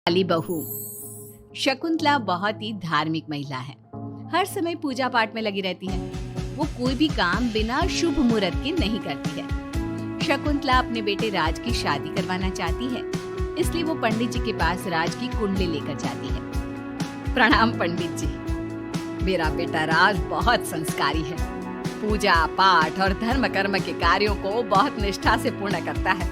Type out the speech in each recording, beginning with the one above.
वाली बहू। शकुंतला बहुत ही धार्मिक महिला है। हर समय पूजा पाठ में लगी रहती है। वो कोई भी काम बिना शुभ मुहूर्त के नहीं करती है। शकुंतला अपने बेटे राज की शादी करवाना चाहती है, इसलिए वो पंडित जी के पास राज की कुंडली लेकर जाती है। प्रणाम पंडित जी, मेरा बेटा राज बहुत संस्कारी है। पूजा पाठ और धर्म कर्म के कार्यों को बहुत निष्ठा से पूर्ण करता है।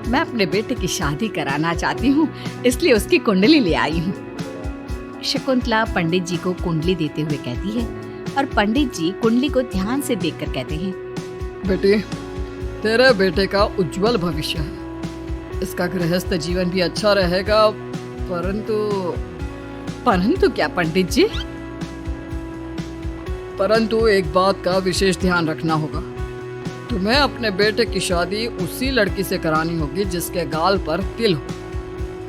मैं अपने बेटे की शादी कराना चाहती हूँ, इसलिए उसकी कुंडली ले आई हूँ। शकुंतला पंडित जी को कुंडली देते हुए कहती है और पंडित जी कुंडली को ध्यान से देखकर कहते हैं, बेटे, तेरे बेटे का उज्जवल भविष्य है। इसका गृहस्थ जीवन भी अच्छा रहेगा, परंतु क्या पंडित जी? परंतु एक बात का विशेष ध्यान रखना होगा। तुम्हें अपने बेटे की शादी उसी लड़की से करानी होगी जिसके गाल पर तिल हो।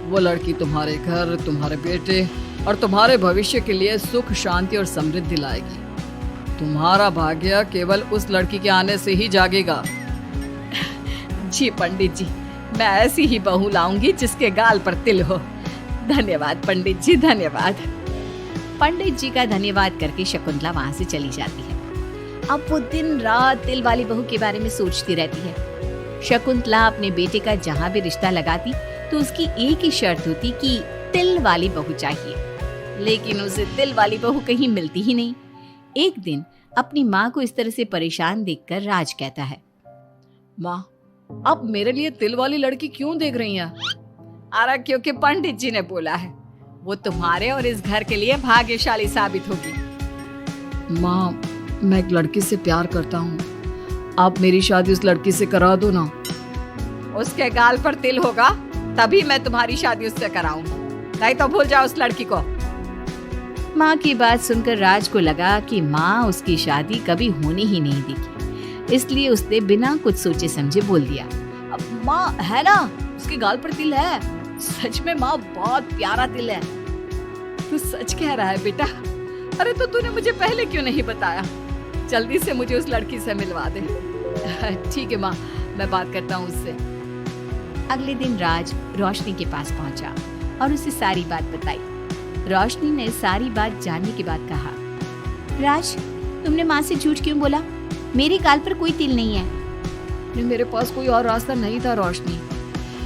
वो लड़की तुम्हारे घर, तुम्हारे बेटे और तुम्हारे भविष्य के लिए सुख, शांति और समृद्धि लाएगी। तुम्हारा भाग्य केवल उस लड़की के आने से ही जागेगा। जी पंडित जी, मैं ऐसी ही बहू लाऊंगी जिसके गाल पर तिल हो। धन्यवाद पंडित जी, धन्यवाद। पंडित जी का धन्यवाद करके शकुंतला वहां से चली जाती है। अब वो दिन रात तिल वाली बहू के बारे में सोचती रहती है। शकुंतला अपने बेटे का जहाँ भी रिश्ता लगाती तो उसकी एक ही शर्त होती कि तिल वाली बहू चाहिए, लेकिन उसे तिल वाली बहू कहीं मिलती ही नहीं। एक दिन अपनी माँ को इस तरह से परेशान देखकर राज कहता है, माँ, आप मेरे लिए तिल वाली लड़की क्यों देख रही हैं? अरे क्योंकि पंडित जी ने बोला है, वो तुम्हारे और इस घर के लिए भाग्यशाली साबित होगी। माँ, मैं एक लड़की से प्यार करता हूँ। आप मेरी शादी उस लड़की से करा दो ना। उसके गाल पर तिल होगा तभी मैं तुम्हारी शादी उससे कराऊंगी, नहीं तो भूल जाओ उस लड़की को। माँ की बात सुनकर राज को लगा कि माँ उसकी शादी कभी होनी ही नहीं देगी, इसलिए उसने बिना कुछ सोचे समझे बोल दिया, अब माँ है ना, उसके गाल पर तिल है। सच में माँ, बहुत प्यारा तिल है। तू सच कह रहा है बेटा? अरे तो तूने मुझे पहले क्यों नहीं बताया? जल्दी से मुझे उस लड़की से मिलवा दे। ठीक है माँ, मैं बात करता हूँ उससे। अगले दिन राज रोशनी के पास पहुंचा और उसे सारी बात बताई। रोशनी ने सारी बात जानने के बाद कहा, राज, तुमने माँ से झूठ क्यों बोला? मेरे गाल पर कोई तिल नहीं है। मेरे पास कोई और रास्ता नहीं था रोशनी।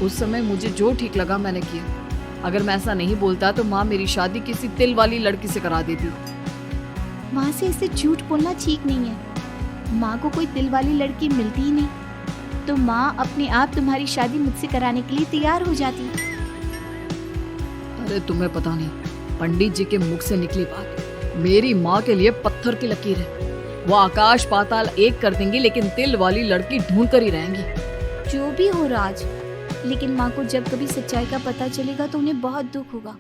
उस समय मुझे जो ठीक लगा मैंने किया। अगर मैं ऐसा नहीं बोलता तो माँ मेरी शादी किसी तिल वाली लड़की से करा देती। माँ से इसे झूठ बोलना ठीक नहीं है। माँ को कोई तिल वाली लड़की मिलती ही नहीं, तो माँ अपने आप तुम्हारी शादी मुझसे कराने के लिए तैयार हो जाती। अरे तुम्हें पता नहीं, पंडित जी के मुख से निकली बात मेरी माँ के लिए पत्थर की लकीर है। वो आकाश पाताल एक कर देंगी, लेकिन तिल वाली लड़की ढूंढ कर ही रहेंगी। जो भी हो राज, लेकिन माँ को जब कभी सच्चाई का पता चलेगा तो उन्हें बहुत दुख होगा।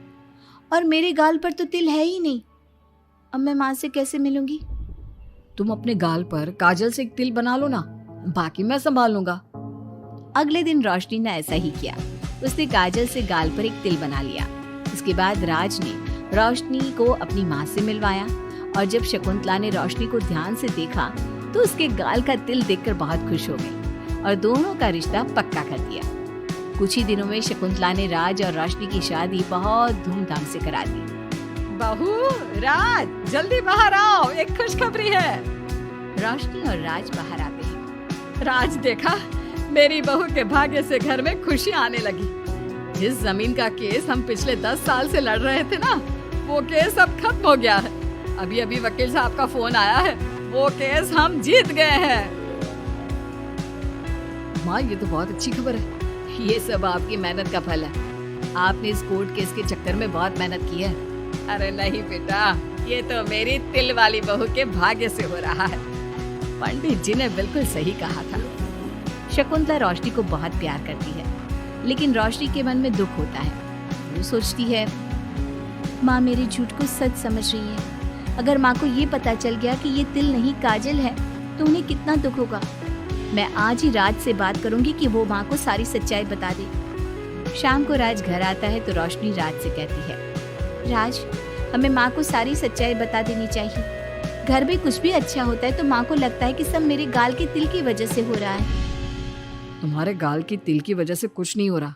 और मेरे गाल पर तो तिल है ही नहीं, अब मैं माँ से कैसे मिलूंगी? तुम अपने गाल पर काजल से एक तिल बना लो ना, बाकी मैं संभाल लूंगा। अगले दिन रोशनी ने ऐसा ही किया। उसने काजल से गाल पर एक तिल बना लिया। इसके बाद राज ने रोशनी को अपनी माँ से मिलवाया, और जब शकुंतला ने रोशनी को ध्यान से देखा तो उसके गाल का तिल देखकर बहुत खुश हो गई और दोनों का रिश्ता पक्का कर दिया। कुछ ही दिनों में शकुंतला ने राज और रोशनी की शादी बहुत धूमधाम से करा दी। बहू, राज, जल्दी बाहर आओ, एक खुशखबरी है। रोशनी और राज बाहर आते हैं। राज, देखा, मेरी बहू के भाग्य से घर में खुशी आने लगी। जिस जमीन का केस हम पिछले 10 साल से लड़ रहे थे ना, वो केस अब खत्म हो गया है। अभी अभी वकील साहब का फोन आया है, वो केस हम जीत गए हैं। माँ, ये तो बहुत अच्छी खबर है। ये सब आपकी मेहनत का फल है। आपने इस कोर्ट केस के चक्कर में बहुत मेहनत की है। अरे नहीं बेटा, ये तो मेरी तिल वाली बहू के भाग्य से हो रहा है। पंडित जी ने बिल्कुल सही कहा था। शकुंतला रोशनी को बहुत प्यार करती है, लेकिन रोशनी के मन में दुख होता है। वो सोचती है, माँ मेरे झूठ को सच समझ रही है। अगर माँ को ये पता चल गया कि ये तिल नहीं काजल है तो उन्हें कितना दुख होगा। मैं आज ही राज से बात करूंगी कि वो माँ को सारी सच्चाई बता दे। शाम को राज घर आता है तो रोशनी राज से कहती है, राज, हमें माँ को सारी सच्चाई बता देनी चाहिए। घर में कुछ भी अच्छा होता है तो माँ को लगता है कि सब मेरे गाल के तिल की वजह से हो रहा है। तुम्हारे गाल की तिल की वजह से कुछ नहीं हो रहा।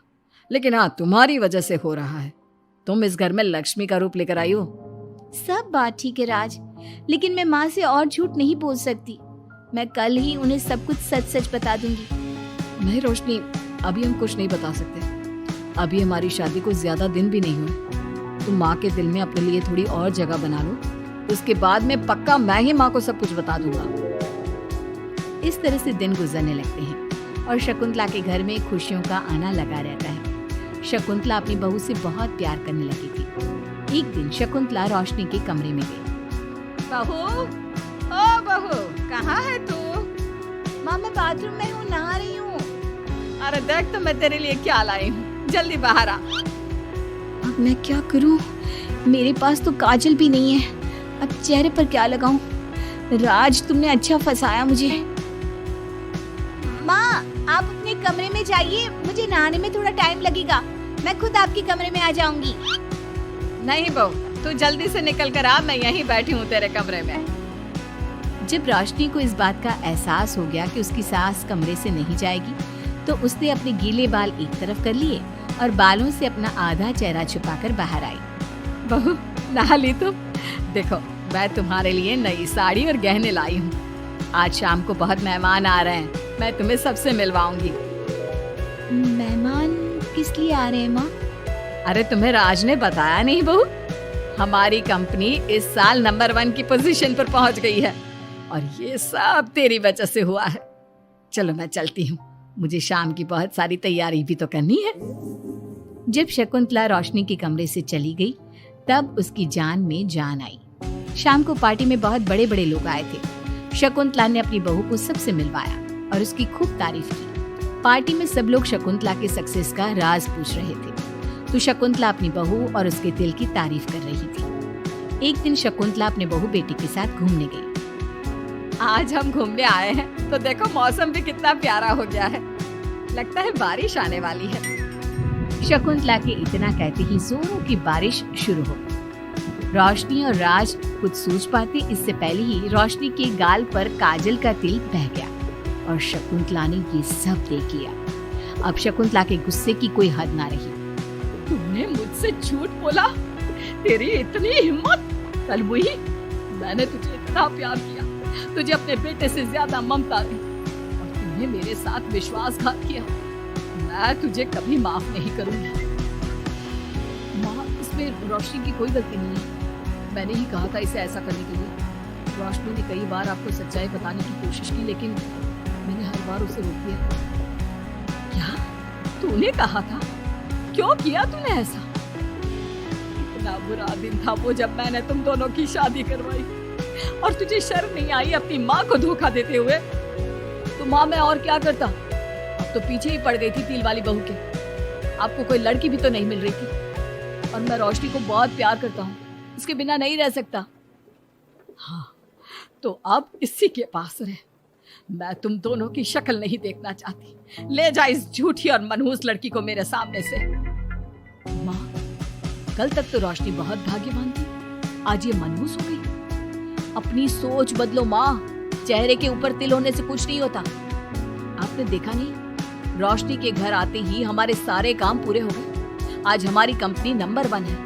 लेकिन हाँ, तुम्हारी वजह से हो रहा है। तुम इस घर में लक्ष्मी का रूप लेकर आई हो। सब बात ठीक है राज, लेकिन मैं माँ से और झूठ नहीं बोल सकती। मैं कल ही उन्हें सब कुछ सच सच बता दूंगी। नहीं रोशनी, अभी हम कुछ नहीं बता सकते। अभी हमारी शादी को ज्यादा दिन भी नहीं हुए। तुम माँ के दिल में अपने लिए थोड़ी और जगह बना लो, उसके बाद में पक्का मैं ही माँ को सब कुछ बता दूंगा। इस तरह से दिन गुजरने लगते हैं और शकुंतला के घर में खुशियों का आना लगा रहता है। शकुंतला अपनी बहू से बहुत प्यार करने लगी थी। एक दिन शकुंतला रोशनी के कमरे में गई। बहू, ओ बहू, कहाँ है तू? माँ मैं बाथरूम में हूँ, नहा रही हूँ। अरे देख तो मैं तेरे लिए क्या लाई हूँ, जल्दी बाहर आ। अब मैं क्या करूँ? मेरे पास तो काजल भी नहीं है। अब चेहरे पर क्या लगाऊं? राज तुमने अच्छा फंसाया मुझे। माँ आप अपने कमरे में जाइए, मुझे नहाने में थोड़ा टाइम लगेगा। मैं खुद आपके कमरे में आ जाऊंगी। नहीं बहू, तू जल्दी से निकल कर आ, मैं यहीं बैठी हूँ तेरे कमरे में। जब रोशनी को इस बात का एहसास हो गया कि उसकी सास कमरे से नहीं जाएगी, तो उसने अपने गीले बाल एक तरफ कर लिए और बालों से अपना आधा चेहरा छुपाकर बाहर आई। बहू नहा ली तुम? देखो मैं तुम्हारे लिए नई साड़ी और गहने लाई हूँ। आज शाम को बहुत मेहमान आ रहे हैं, मैं तुम्हें सबसे मिलवाऊंगी। मेहमान किस लिए आ रहे हैं माँ? अरे तुम्हें राज ने बताया नहीं बहू? हमारी कंपनी इस साल नंबर 1 की पोजीशन पर पहुंच गई है और ये सब तेरी वजह से हुआ है। चलो मैं चलती हूँ, मुझे शाम की बहुत सारी तैयारी भी तो करनी है। जब शकुंतला रोशनी के कमरे से चली गई, तब उसकी जान में जान आई। शाम को पार्टी में बहुत बड़े बड़े लोग आए थे। शकुंतला ने अपनी बहू को सबसे मिलवाया और उसकी खूब तारीफ की। पार्टी में सब लोग शकुंतला के सक्सेस का राज पूछ रहे थे, तो शकुंतला अपनी बहू और उसके दिल की तारीफ कर रही थी। एक दिन शकुंतला अपने बहू बेटी के साथ घूमने गई। आज हम घूमने आए हैं तो देखो मौसम भी कितना प्यारा हो गया है, लगता है बारिश आने वाली है। शकुंतला के इतना कहते ही जोरों की बारिश शुरू हो गई। रोशनी और राज कुछ सोच पाते इससे पहले ही रोशनी के गाल पर काजल का तिल बह गया और शकुंतला ने ये सब देख लिया। अब शकुंतला के गुस्से की कोई हद ना रही। तुमने मुझसे झूठ बोला? तेरी इतनी हिम्मत? कल वही मैंने तुझे इतना प्यार किया, तुझे अपने बेटे से ज्यादा ममता दी और तुमने मेरे साथ विश्वासघात किया। मैं तुझे कभी माफ नहीं करूंगी। माँ, इसमें रोशनी की कोई गलती नहीं है। मैंने ही कहा था इसे ऐसा करने के लिए। रोशनी ने कई बार आपको सच्चाई बताने की कोशिश की, लेकिन मैंने हर बार उसे रोक दिया। क्या तूने कहा था? क्यों किया तूने ऐसा? इतना बुरा दिन था वो जब मैंने तुम दोनों की शादी करवाई और तुझे शर्म नहीं आई अपनी माँ को धोखा देते हुए? तो माँ मैं और क्या करता, अब तो पीछे ही पड़ गई थी तिल वाली बहू के। आपको कोई लड़की भी तो नहीं मिल रही थी और मैं रोशनी को बहुत प्यार करता हूँ, इसके बिना नहीं रह सकता। हाँ तो अब इसी के पास रहे। मैं तुम दोनों की शक्ल नहीं देखना चाहती। ले जा इस झूठी और मनहूस लड़की को मेरे सामने से। माँ, कल तक तो रोशनी बहुत भाग्यवान थी, आज ये मनहूस हो गई। अपनी सोच बदलो माँ, चेहरे के ऊपर तिल होने से कुछ नहीं होता। आपने देखा नहीं, रोशनी के घर आते ही हमारे सारे काम पूरे हो गए। आज हमारी कंपनी नंबर 1 है।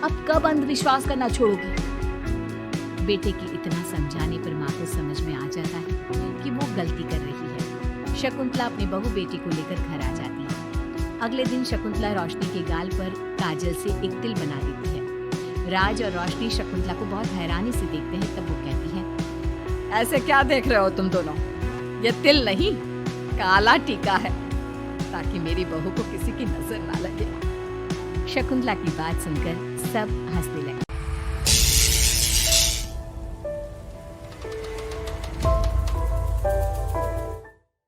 अब कब अंधविश्वास करना छोड़ोगी? बेटे के इतना समझाने पर माँ को समझ में आ जाता है कि वो गलती कर रही है। शकुंतला अपनी बहू बेटी को लेकर घर आ जाती है। अगले दिन शकुंतला रोशनी के गाल पर काजल से एक तिल बना देती है। राज और रोशनी शकुंतला को बहुत हैरानी से देखते हैं, तब वो कहती है, ऐसे क्या देख रहे हो तुम दोनों? ये तिल नहीं, काला टीका है, ताकि मेरी बहू को किसी की नजर ना लगे। शकुंतला की बात सुनकर सब हंसने लगे।